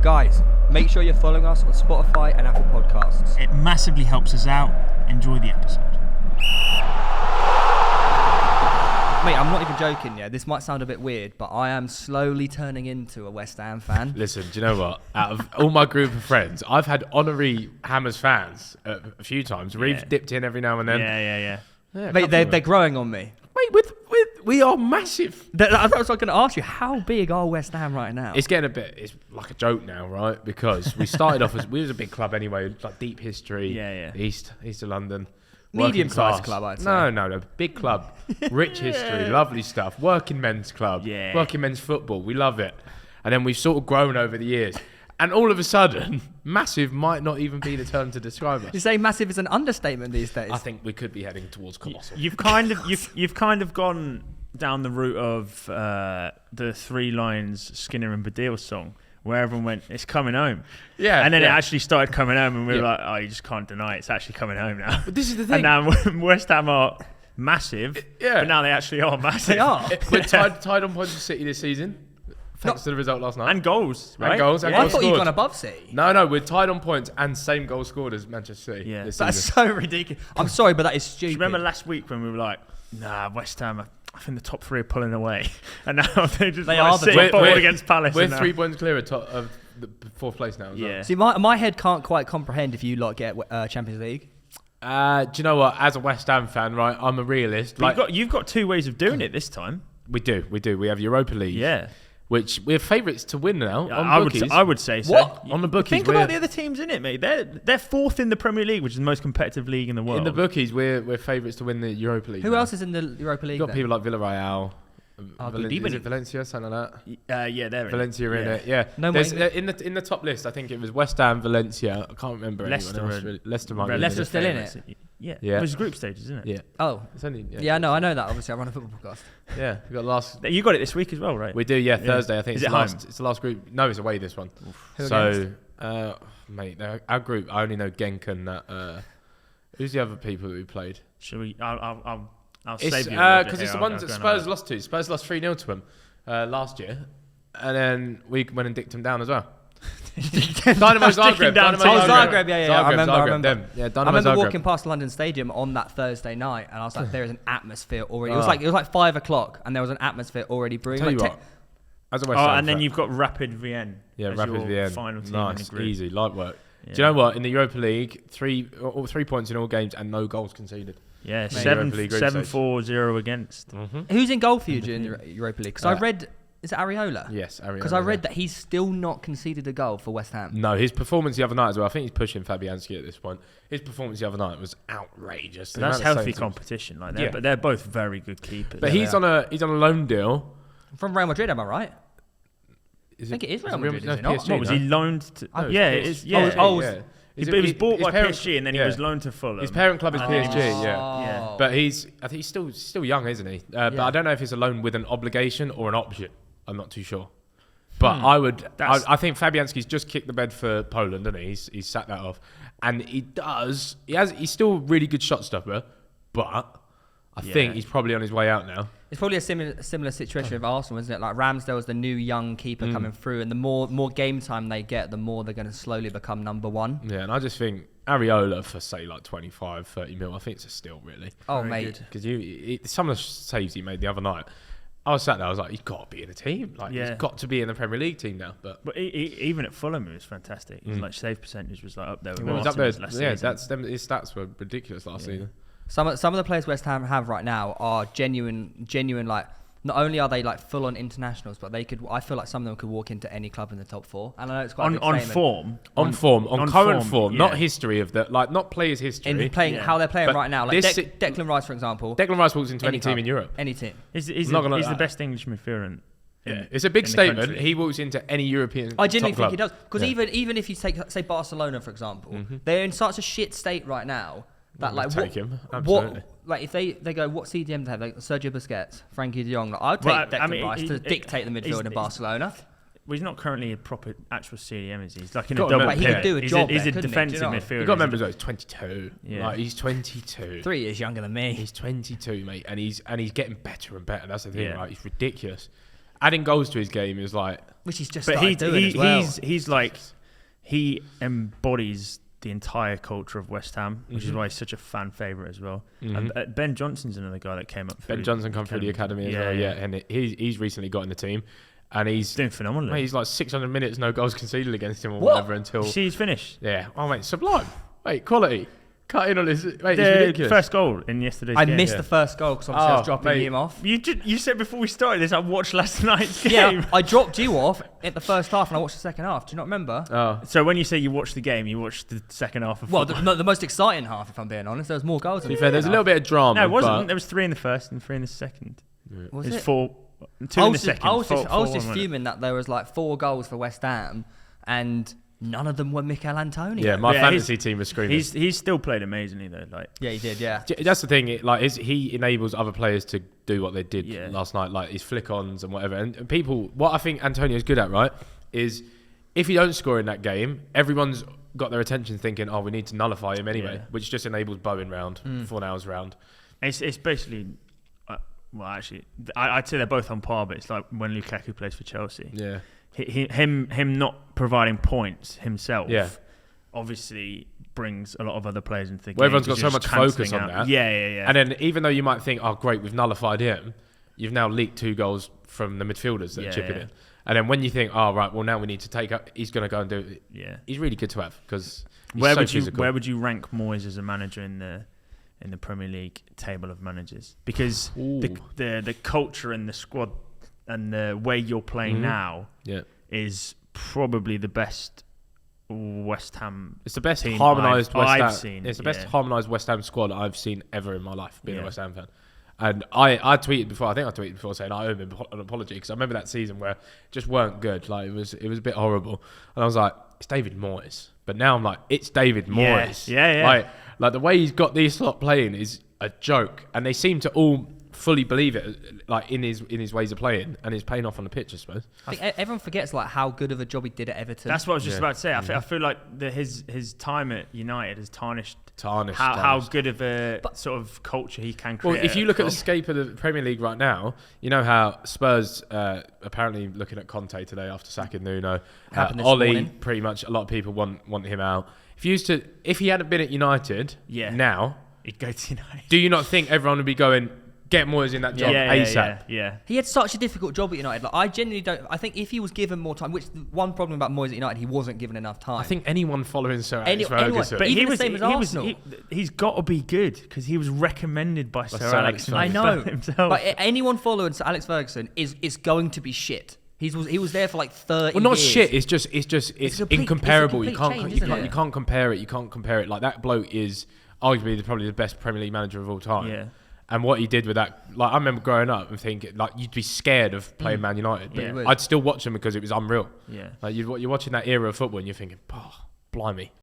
Guys, make sure you're following us on Spotify and Apple Podcasts. It massively helps us out. Enjoy the episode. Mate, I'm not even joking, yeah. This might sound a bit weird, but I am slowly turning into a West Ham fan. Listen, do you know what? Out of all my group of friends, I've had honorary Hammers fans a few times. Reeves dipped in every now and then. Yeah. Mate, they're growing on me. Mate, we are massive. I was going to ask you, how big are West Ham right now? It's getting it's like a joke now, right? Because we started off we was a big club anyway, like deep history. Yeah. East of London. Medium-sized club, I'd say. No. Big club. Rich history, lovely stuff. Working men's club. Yeah. Working men's football. We love it. And then we've sort of grown over the years. And all of a sudden, massive might not even be the term to describe us. You say massive is an understatement these days. I think we could be heading towards colossal. You've kind of gone down the route of the Three Lines Skinner and Badil song, where everyone went, "It's coming home." Yeah. And then it actually started coming home, and we were like, "Oh, you just can't deny it. It's actually coming home now." But this is the thing. And now West Ham are massive. But now they actually are massive. They are. We're tied on points with City this season. Thanks to the result last night. And goals, right? And goals. I thought you'd gone above City. No, we're tied on points and same goal scored as Manchester City. Yeah. This That's season. so ridiculous. I'm sorry, but that is stupid. Do you remember last week when we were like, "Nah, West Ham, I think the top three are pulling away," and now they are the top forward against Palace. We're 3 points clear of the fourth place now. Yeah. See, my head can't quite comprehend if you lot get Champions League. Do you know what? As a West Ham fan, right, I'm a realist. You've got two ways of doing it this time. We do. We have Europa League. Yeah. Which we're favourites to win now on bookies. I would say so. What? On the bookies. Think about the other teams in it, mate. They're fourth in the Premier League, which is the most competitive league in the world. In the bookies, we're favourites to win the Europa League. Who else is in the Europa League? You've got people like Villarreal. Is it Valencia, something like that? Yeah, they're Valencia in in it. Yeah. No, There's, in the top list, I think it was West Ham, Valencia. I can't remember Leicester anyone else. Really. Leicester might be. Leicester's still in it. Yeah. Yeah. It was group stages, isn't it? Yeah. Oh. It's only, Yeah, no, I know that. Obviously, I run a football podcast. Yeah. We got last. You got it this week as well, right? We do. Yeah. Thursday. I think Is it's it the last. home? It's the last group. No, it's away this one. Who So, mate, our group. I only know Genk and who's the other people that we played? Should we? I'll It's save you because it's the ones that Spurs lost to. Spurs lost 3-0 to them last year, and then we went and dicked them down as well. Dynamo Zagreb. Zagreb, yeah. I remember. Them. Yeah, I Dynamo remember Zagreb. walking past London Stadium on that Thursday night, and I was like, "There is an atmosphere already." It was like 5 o'clock, and there was an atmosphere already brewing. Tell you like what, as a West Ham and then fan- you've got Rapid Vienna. yeah, as Rapid your Vienna, final team nice, in the group. easy, light work. Yeah. Do you know what? In the Europa League, 3 points in all games and no goals conceded. Yeah, Mate. Europa League group 7-4-0 against. Who's in goal for you during the Europa League? Because I read, is it Areola? Yes, Areola. Because I read that he's still not conceded a goal for West Ham. No, his performance the other night as well. I think he's pushing Fabianski at this point. His performance the other night was outrageous. But that's healthy competition, like that. Yeah. But they're both very good keepers. But he's on a loan deal. From Real Madrid, am I right? I think it is Real Madrid, is it not? PSG, What was he loaned to? Oh, Yeah, it's it is. PSG. Yeah, Oh, He was bought by PSG and then he was loaned to Fulham. His parent club is And then PSG, he was- yeah. But I think he's still young, isn't he? But I don't know if it's a loan with an obligation or an option. I'm not too sure. But I think Fabianski's just kicked the bed for Poland, hasn't he? He's sat that off. And he's still a really good shot stopper, but I think he's probably on his way out now. It's probably a similar situation with Arsenal, isn't it? Like Ramsdale's the new young keeper coming through, and the more game time they get, the more they're going to slowly become number one. Yeah, and I just think Areola for say like 25, 30 mil, I think it's a steal really. Oh, Very mate. Because some of the saves he made the other night, I was sat there, I was like, he's got to be in a team. Like he's got to be in the Premier League team now. But even at Fulham, it was fantastic. His like save percentage was like up there. With it was up there. Yeah, season. his stats were ridiculous last season. Some of the players West Ham have right now are genuine. Like, not only are they like full on internationals, but I feel like some of them could walk into any club in the top 4. And I know it's quite a big on statement. form, on current form, form, not history of the not players' history. In playing how they're playing But right now, like this- Declan Rice, for example. Declan Rice walks into any any team club, in Europe. any team. He's not gonna the lie. best English midfielder. Yeah, it's a big in the statement. country. He walks into any European. I genuinely top think he club. does. Because even if you take, say, Barcelona, for example, they're in such a shit state right now that We'll like take him. Absolutely. like if they go, what CDM do they have? Like Sergio Busquets, Frankie De Jong. Like, I'd take Declan Rice to dictate the midfield in Barcelona. Well, he's not currently a proper actual CDM, is he? He's like in Got a to double remember- Like, he could do a pivot. job He's there, a couldn't he? defensive Do you know? midfielder. You've got to remember as well, he's 22. Yeah. Like he's 22. 3 years younger than me. He's 22, mate, and he's getting better and better. That's the thing, Yeah. right? He's ridiculous. adding goals to his game is like. Which he's just But started doing as well. he's like, he embodies the entire culture of West Ham, which is why he's such a fan favourite as well. Ben Johnson's another guy that came up. Ben Johnson come through the academy as well, and he's recently got in the team, and he's doing phenomenally. Mate, he's like 600 minutes, no goals conceded against him or whatever until. He's finished. Yeah. Oh mate, sublime. Wait, quality. Cut in on this. Mate, it's The ridiculous. first goal in yesterday's I game. missed the first goal because obviously I was dropping him off. You said before we started this, I watched last night's game. Yeah, I dropped you off at the first half and I watched the second half. Do you not remember? Oh. So when you say you watched the game, you watched the second half of Well, football. the most exciting half, if I'm being honest. There was more goals. To be fair, there's a little bit of drama. No, it wasn't. but- There was 3 in the first and 3 in the second. Was There's it? 4, 2 in the second. I was just 4-1, fuming that there was like 4 goals for West Ham and none of them were Mikel Antonio. Yeah, my Yeah, fantasy team was screaming. He's still played amazingly though. Like Yeah, he did. Yeah. That's the thing. He enables other players to do what they did Yeah. last night, like his flick-ons and whatever. And people, what I think Antonio's good at, right, is if he don't score in that game, everyone's got their attention thinking, oh, we need to nullify him anyway, Yeah. which just enables Bowen round, Fornals round. it's basically. Well, actually, I'd say they're both on par, but it's like when Lukaku plays for Chelsea. Yeah. Him not providing points himself. Yeah. Obviously brings a lot of other players into the game. Well, everyone's got It's so just much focus cancelling on out. that. Yeah. And then even though you might think, oh, great, we've nullified him, you've now leaked 2 goals from the midfielders that are chipping in. And then when you think, oh, right, well, now we need to take up, he's going to go and do it. Yeah. He's really good to have because Where physical. would you rank Moyes as a manager in the Premier League table of managers? Because the culture and the squad and the way you're playing now is probably the best West Ham. It's the best team harmonised West Ham. I've seen. It's the best harmonised West Ham squad I've seen ever in my life, being a West Ham fan. And I tweeted before. I think I tweeted before saying I owe him an apology because I remember that season where it just weren't good. Like it was a bit horrible. And I was like, it's David Moyes. But now I'm like, it's David Moyes. Yeah. Like the way he's got these slot playing is a joke, and they seem to all fully believe it, like in his ways of playing, and it's paying off on the pitch, I suppose. I think everyone forgets like how good of a job he did at Everton. That's what I was just about to say. I feel like his time at United has tarnished how good of a sort of culture he can create. Well, if you look at the scape of the Premier League right now, you know how Spurs apparently looking at Conte today after sacking Nuno, Ollie, morning. pretty much a lot of people want him out. If he hadn't been at United, now he'd go to United. Do you not think everyone would be going, get Moyes in that job ASAP? Yeah. He had such a difficult job at United. Like, I genuinely don't. I think if he was given more time, which one problem about Moyes at United, he wasn't given enough time. I think anyone following Sir Alex Anyone, Ferguson. but even the same as Arsenal. He's got to be good because he was recommended by Sir Alex. Ferguson. I know. Himself. But anyone following Sir Alex Ferguson is going to be shit. He was there for like 30 Well, not years. shit. It's incomparable. You can't change, isn't it? you can't compare it. You can't compare it. Like that bloke is arguably probably the best Premier League manager of all time. Yeah. And what he did with that, like I remember growing up and thinking, like you'd be scared of playing Man United, but Yeah. I'd still watch them because it was unreal. Yeah. Like you're watching that era of football and you're thinking, oh, blimey,